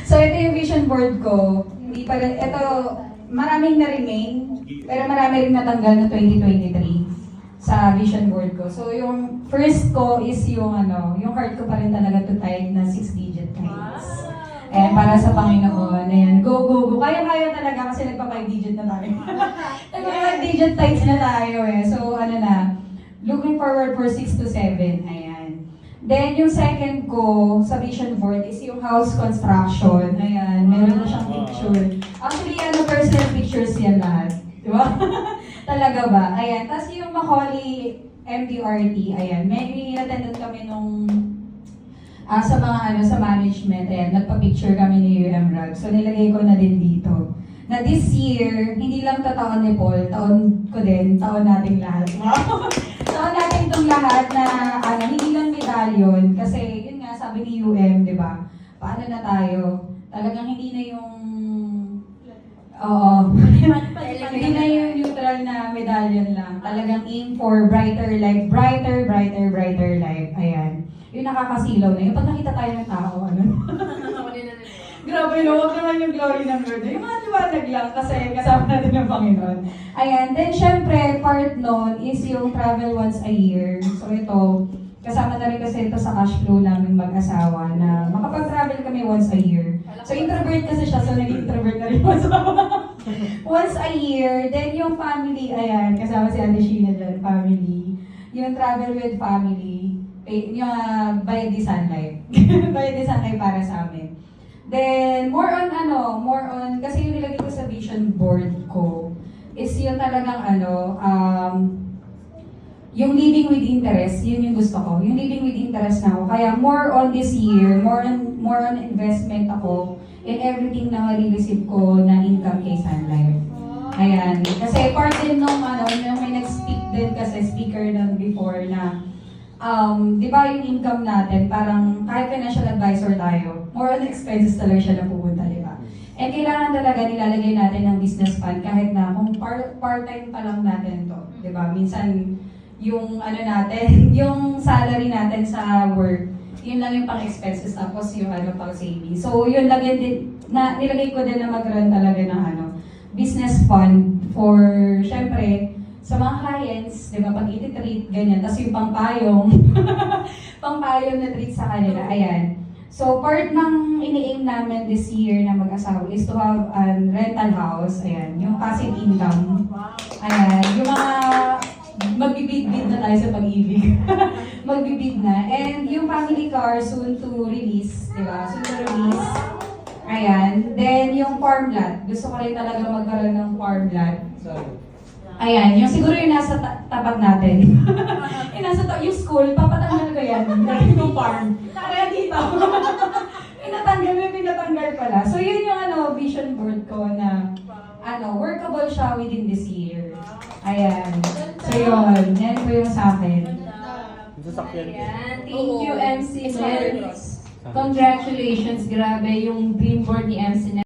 So ito yung vision board ko. Hindi pa rin, ito, maraming na-remain, pero marami rin natanggal na 2023 sa vision board ko. So yung first ko is yung yung heart ko pa rin talaga to type na 6-digit times. Ayan, para sa Panginoon. Ayan, go, go, go. Kaya-kaya talaga kasi nagpa-5-digit na tayo. Nagpa-5-digit times na tayo eh. So looking forward for 6 to 7. Ayan. Then, yung second ko sa vision board is yung house construction. Ayan, meron na siyang picture. Actually, personal pictures yan lahat. Di ba? Talaga ba? Ayan. Tapos yung Macaulay MDRT, ayan, may attendant kami nung sa mga sa management, ayan, nagpa-picture kami ni UMRAG. So, nilagay ko na din dito. Na this year, hindi lang taon ni Paul, taon ko din, taon nating lahat. Taon natin itong lahat na hindi lang medalyon. Kasi, yun nga, sabi ni UM, di ba? Paano na tayo? Talagang hindi na yung hindi na yung neutral na medallion lang. Talagang aim for brighter life. Brighter, brighter, brighter life. Ayan. Yung nakakasilaw na yun. Pag nakita tayo ng tao, grabe, no? Huwag naman yung glory ng Lord. Yung mga liwanag lang kasi kasama natin ng Panginoon. Ayan. Then, syempre, part nun is yung travel once a year. So, ito, kasama na rin kasi ito sa cash flow namin mag-asawa na makapag-travel kami once a year. So, introvert kasi siya, so nag-introvert na rin once a year. Then, yung family, ayan, kasama si Ate Sheena dyan, family. Yung travel with family, yung Bayad di Sun Life. Bayad di Sun Life para sa amin. Then, more on, kasi yung nilagay ko sa vision board ko, is yung talagang yung living with interest, yun yung gusto ko. Yung living with interest na ako. Kaya more on this year, more on investment ako in everything na ma-receive ko na income kay Sun Life. Ayan. Kasi part din nung may nag-speak din kasi speaker nun before na di ba yung income natin, parang kahit financial advisor tayo, more on expenses talaga siya na pupunta, di ba? And kailangan talaga nilalagay natin ng business fund kahit na kung part-time pa lang natin to, di ba? Minsan, yung natin, yung salary natin sa work, yun lang yung pang-expenses tapos yung pang-saving. So, yun nilagay ko din na mag-run talaga ng business fund for, syempre, sa mga clients, di ba, pag iti-treat, ganyan. Tapos yung pangpayong, pangpayong na treat sa kanila, ayan. So, part ng ini-aim namin this year na mag-asawa is to have a rental house, ayan, yung passive income. Ayan, yung mga magbibid-bid na tayo sa pag-ibig. Magbibid na. And yung family car soon to release, di ba? Soon to release. Ayan. Then yung farm lot. Gusto ko rin talaga magkaroon ng farm lot. Ayan. Yung siguro yung nasa tapat natin. Yung nasa yung school, papatanggal ko yan. Yung farm. Kaya dito. Pinatanggal pala. So yun yung vision board ko na workable siya within this year. Ayan. So yun, yan po yung sa akin. Ayan. Thank you, MC Mel. Congratulations, grabe yung dream board ni MC